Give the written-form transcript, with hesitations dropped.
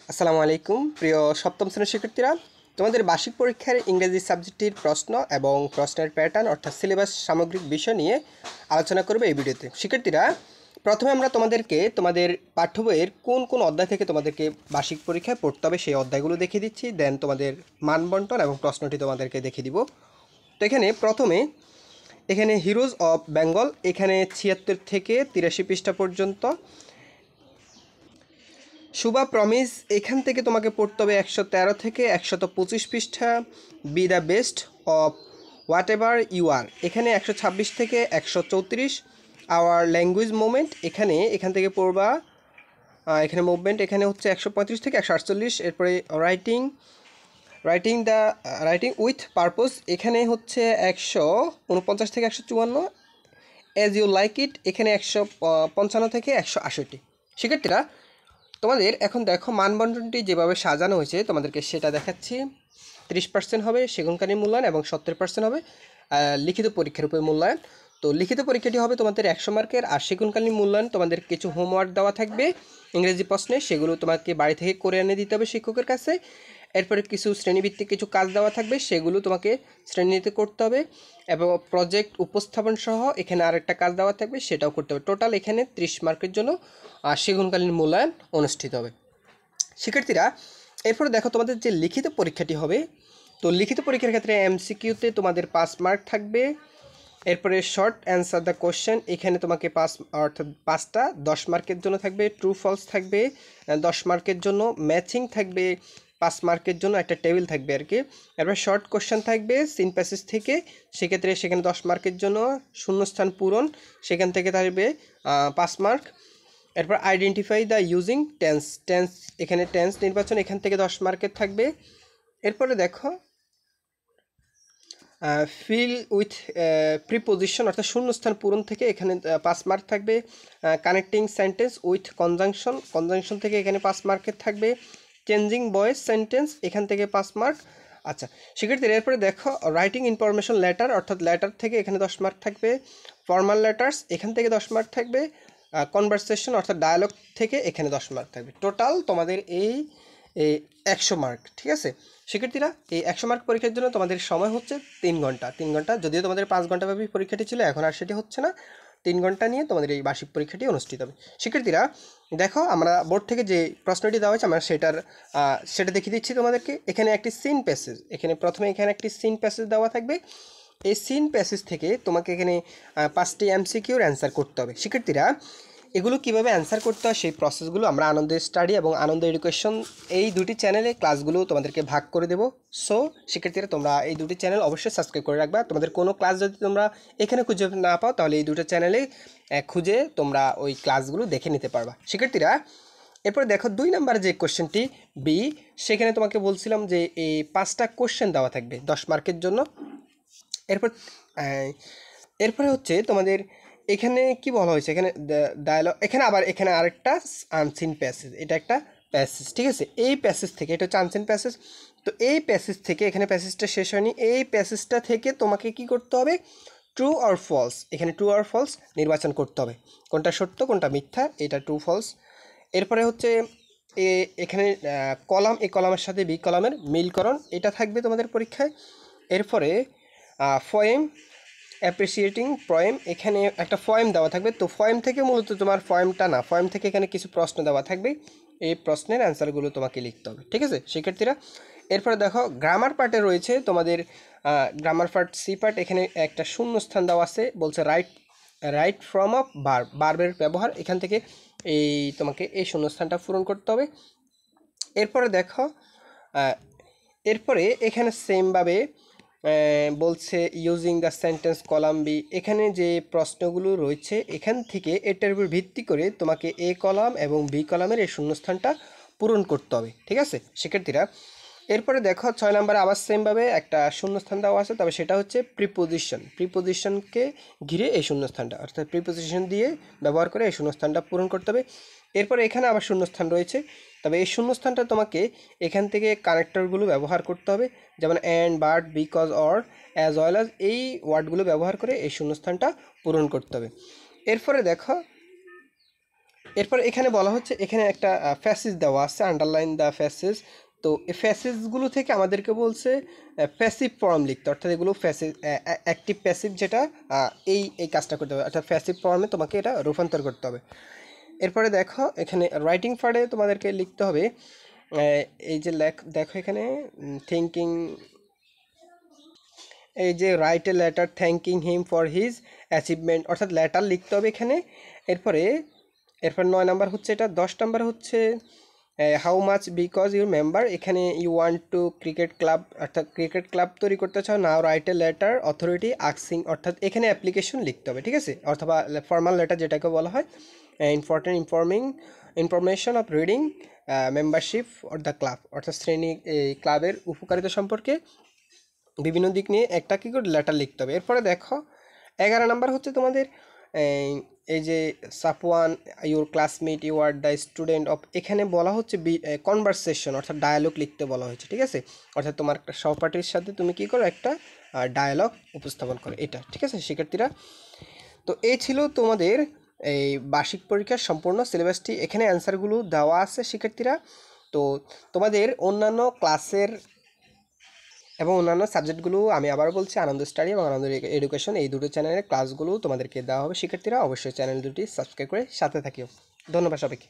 আসসালামু আলাইকুম প্রিয় সপ্তম শ্রেণীর শিক্ষার্থীরা, তোমাদের বার্ষিক পরীক্ষার ইংরেজি সাবজেক্টটির প্রশ্ন এবং প্রশ্নের প্যাটার্ন অর্থাৎ সিলেবাস সামগ্রিক বিষয় নিয়ে আলোচনা করবে এই ভিডিওতে। শিক্ষার্থীরা, প্রথমে আমরা তোমাদেরকে তোমাদের পাঠ্য বইয়ের কোন কোন অধ্যায় থেকে তোমাদেরকে বার্ষিক পরীক্ষায় পড়তে হবে সেই অধ্যায়গুলো দেখিয়ে দিচ্ছি, দেন তোমাদের মানবন্টন এবং প্রশ্নটি তোমাদেরকে দেখিয়ে দিব। তো এখানে প্রথমে এখানে হিরোজ অফ বেঙ্গল, এখানে 76 থেকে 83 পৃষ্ঠা পর্যন্ত। শুভা প্রমিস, এখান থেকে তোমাকে পড়তে হবে 113 থেকে 125 পৃষ্ঠা। Be the best of whatever you are, এখানে 126 থেকে 134। আওয়ার ল্যাঙ্গুয়েজ মুভমেন্ট, এখান থেকে পড়বা এখানে মুভমেন্ট এখানে হচ্ছে 135 থেকে 148। এরপরে রাইটিং উইথ পারপোজ, এখানে হচ্ছে 149 থেকে 154। অ্যাজ ইউ লাইক ইট, এখানে 155 থেকে 168। শিক্ষার্থীরা, তোমাদের এখন দেখো মানবন্টনটি যেভাবে সাজানো হয়েছে তোমাদেরকে সেটা দেখাচ্ছি। 30% হবে সেগুনকারী মূল্যায়ন এবং 70% হবে লিখিত পরীক্ষার উপর মূল্যায়ন। তো লিখিত পরীক্ষাটি হবে তোমাদের 100 মার্কের, আর সেগুনকালীন মূল্যায়ন তোমাদের কিছু হোমওয়ার্ক দেওয়া থাকবে ইংরেজি প্রশ্নে, সেগুলো তোমাকে বাড়ি থেকে করে এনে দিতে হবে শিক্ষকের কাছে। এরপরে কিছু শ্রেণীভিত্তিক কিছু কাজ দেওয়া থাকবে, সেগুলো তোমাকে শ্রেণীতে করতে হবে, এবং প্রজেক্ট উপস্থাপন সহ এখানে আরেকটা কাজ দেওয়া থাকবে, সেটাও করতে হবে। টোটাল এখানে 30 মার্কের জন্য সেগুনকালীন মূল্যায়ন অনুষ্ঠিত হবে। শিক্ষার্থীরা, এরপরে দেখো তোমাদের যে লিখিত পরীক্ষাটি হবে, তো লিখিত পরীক্ষার ক্ষেত্রে এমসিকিউতে তোমাদের 5 মার্ক থাকবে। এরপরে শর্ট অ্যান্সার দ্য কোশ্চেন, এখানে তোমাকে 5 অর্থাৎ 5টা 10 মার্কের জন্য থাকবে। ট্রু ফলস থাকবে 10 মার্কের জন্য। ম্যাচিং থাকবে 5 মার্কের জন্য, একটা টেবিল থাকবে আর কি। এরপর শর্ট কোশ্চেন থাকবে সিন প্যাসেজ থেকে, সেক্ষেত্রে সেখানে 10 মার্কের জন্য। শূন্যস্থান পূরণ, সেখান থেকে থাকবে 5 মার্ক। এরপর আইডেন্টিফাই দ্য ইউজিং টেন্স, এখানে টেন্স নির্বাচন, এখান থেকে 10 মার্কের থাকবে। এরপরে দেখো ফিল উইথ প্রিপোজিশন অর্থাৎ শূন্যস্থান পূরণ থেকে এখানে 5 মার্ক থাকবে। কানেক্টিং সেন্টেন্স উইথ কনজাংশন থেকে এখানে 5 মার্কের থাকবে। চেঞ্জিং ভয়েস সেন্টেন্স, এখান থেকে 5 মার্ক। আচ্ছা শিক্ষার্থীরা, এরপরে দেখো রাইটিং ইনফরমেশন লেটার অর্থাৎ লেটার থেকে এখানে 10 মার্ক থাকবে। ফর্মাল লেটার্স, এখান থেকে 10 মার্ক থাকবে। কনভারসেশন অর্থাৎ ডায়ালগ থেকে এখানে 10 মার্ক থাকবে। টোটাল তোমাদের এই 100 মার্ক। ঠিক আছে শিক্ষার্থীরা, এই 100 মার্ক পরীক্ষার জন্য তোমাদের সময় হচ্ছে 3 ঘন্টা। 3 ঘন্টা, যদিও তোমাদের 5 ঘন্টা ব্যাপী পরীক্ষাটি ছিল, এখন আর সেটি হচ্ছে না। 3 ঘন্টা নিয়ে তোমাদের এই বার্ষিক পরীক্ষাটি অনুষ্ঠিত হবে। শিক্ষার্থীরা দেখো, আমরা বোর্ড থেকে যে প্রশ্নটি দেওয়া হয়েছে আমরা সেটা দেখিয়ে দিচ্ছি তোমাদেরকে। এখানে একটি সিন প্যাসেজ, প্রথমে এখানে একটি সিন প্যাসেজ দেওয়া থাকবে। এই সিন প্যাসেজ থেকে তোমাকে এখানে 5টি এমসিকিউর অ্যান্সার করতে হবে। শিক্ষার্থীরা, এগুলো কিভাবে অ্যান্সার করতে হয় সেই প্রসেসগুলো আমরা আনন্দ স্টাডি এবং আনন্দ এডুকেশন এই দুটি চ্যানেলে ক্লাসগুলো তোমাদেরকে ভাগ করে দেবো। সো শিক্ষার্থীরা, তোমরা এই দুটি চ্যানেল অবশ্যই সাবস্ক্রাইব করে রাখবা। তোমাদের কোনো ক্লাস যদি তোমরা এখানে খুঁজে না পাও, তাহলে এই দুটো চ্যানেলে খুঁজে তোমরা ওই ক্লাসগুলো দেখে নিতে পারবা। শিক্ষার্থীরা, এরপরে দেখো 2 নাম্বার যে কোশ্চেনটি বি, সেখানে তোমাকে বলছিলাম যে এই 5টা কোশ্চেন দেওয়া থাকবে 10 মার্কের জন্য। এরপরে হচ্ছে তোমাদের এখানে কি বলা হয়েছে, এখানে ডায়ালগ, এখানে আরেকটা আনসিন প্যাসেজ, এটা একটা প্যাসেজ। ঠিক আছে, এই প্যাসেজ থেকে, এটা হচ্ছে আনসিন প্যাসেজ। তো এই প্যাসেজ থেকে, এখানে প্যাসেজটা শেষ হয়নি, এই প্যাসেজটা থেকে তোমাকে কি করতে হবে, ট্রু অর ফলস, এখানে ট্রু অর ফলস নির্বাচন করতে হবে, কোনটা সত্য কোনটা মিথ্যা, এটা ট্রু ফলস। এরপরে হচ্ছে এখানে কলাম, এই কলামের সাথে বি কলামের মিলকরণ, এটা থাকবে তোমাদের পরীক্ষায়। এরপরে ফয়েম অ্যাপ্রিসিয়েটিং পয়েম, এখানে একটা পয়েম দেওয়া থাকবে। তো পয়েম থেকে মূলত তোমার পয়েম থেকে এখানে কিছু প্রশ্ন দেওয়া থাকবে, এই প্রশ্নের অ্যান্সারগুলো তোমাকে লিখতে হবে। ঠিক আছে শিক্ষার্থীরা, এরপরে দেখো গ্রামার পার্টে রয়েছে তোমাদের গ্রামার পার্ট সি পার্ট, এখানে একটা শূন্যস্থান দেওয়া আছে, বলছে রাইট ফ্রম অফ বার্বের ব্যবহার, এখান থেকে তোমাকে এই শূন্যস্থানটা পূরণ করতে হবে। এরপরে দেখো এরপরে এখানে সেমভাবে বলছে using the sentence column B, এখানে যে প্রশ্নগুলো রয়েছে এখান থেকে এটার উপর ভিত্তি করে তোমাকে এ কলাম এবং বি কলামের এই শূন্যস্থানটা পূরণ করতে হবে। ঠিক আছে শিক্ষার্থীরা, এরপরে দেখো 6 নম্বরে আবার সেমভাবে একটা শূন্যস্থান দেওয়া আছে, তবে সেটা হচ্ছে প্রিপোজিশনকে ঘিরে এই শূন্যস্থানটা, অর্থাৎ প্রিপোজিশন দিয়ে ব্যবহার করে এই শূন্যস্থানটা পূরণ করতে হবে। এরপরে এখানে আবার শূন্যস্থান রয়েছে, তবে এই শূন্যস্থানটা তোমাকে এখান থেকে কানেক্টরগুলো ব্যবহার করতে হবে, যেমন and, but, because, or, as well as, এই ওয়ার্ডগুলো ব্যবহার করে এই শূন্যস্থানটা পূরণ করতে হবে। এরপরে দেখো এরপর এখানে বলা হচ্ছে এখানে একটা ফ্যাসেজ দেওয়া আছে, আন্ডারলাইন দ্য ফ্যাসেজ। তো এই ফ্যাসেজগুলো থেকে আমাদেরকে বলছে প্যাসিভ ফর্ম লিখতে, অর্থাৎ এগুলো ফ্যাসেজ অ্যাক্টিভ প্যাসিভ, যেটা এই কাজটা করতে হবে, অর্থাৎ প্যাসিভ ফর্মে তোমাকে এটা রূপান্তর করতে হবে। এরপরে দেখো এখানে রাইটিং পার্টে তোমাদেরকে লিখতে হবে এই যে দেখো এখানে থিঙ্কিং, এই যে right a letter thanking him for his achievement, অর্থাৎ লেটার লিখতে হবে এখানে। এরপর 9 নাম্বার হচ্ছে এটা। 10 নাম্বার হচ্ছে how much because your member, এখানে you want to cricket club, অর্থাৎ ক্রিকেট ক্লাব তৈরি করতে চাও। Now write a letter authority আক্সিং, অর্থাৎ এখানে অ্যাপ্লিকেশন লিখতে হবে, ঠিক আছে, অথবা ফর্মাল লেটার যেটাকে বলা হয়। Important information of reading membership or the club, অর্থাৎ শ্রেণী ক্লাবের উপকারিতা সম্পর্কে বিভিন্ন দিক নিয়ে একটা কি করে লেটার লিখতে হবে। এরপরে দেখো 11 নাম্বার হচ্ছে তোমাদের এই যে সাপওয়ান your classmate you are the student of, এখানে বলা হচ্ছে কনভারসেশন, অর্থাৎ ডায়ালগ লিখতে বলা হয়েছে, ঠিক আছে, অর্থাৎ তোমার সহপাঠীর সাথে তুমি কি করো একটা ডায়ালগ উপস্থাপন করো, এটা ঠিক আছে শিক্ষার্থীরা। তো এই ছিল তোমাদের এই বার্ষিক পরীক্ষার সম্পূর্ণ সিলেবাসটি, এখানে অ্যান্সারগুলো দেওয়া আছে শিক্ষার্থীরা। তো তোমাদের অন্যান্য ক্লাসের এবং অন্যান্য সাবজেক্টগুলো আমি আবার বলছি, আনন্দ স্টাডি এবং আনন্দ এডুকেশন, এই দুটো চ্যানেলের ক্লাসগুলো তোমাদেরকে দেওয়া হবে শিক্ষার্থীরা। অবশ্যই চ্যানেল দুটি সাবস্ক্রাইব করে সাথে থাকিও। ধন্যবাদ সবাইকে।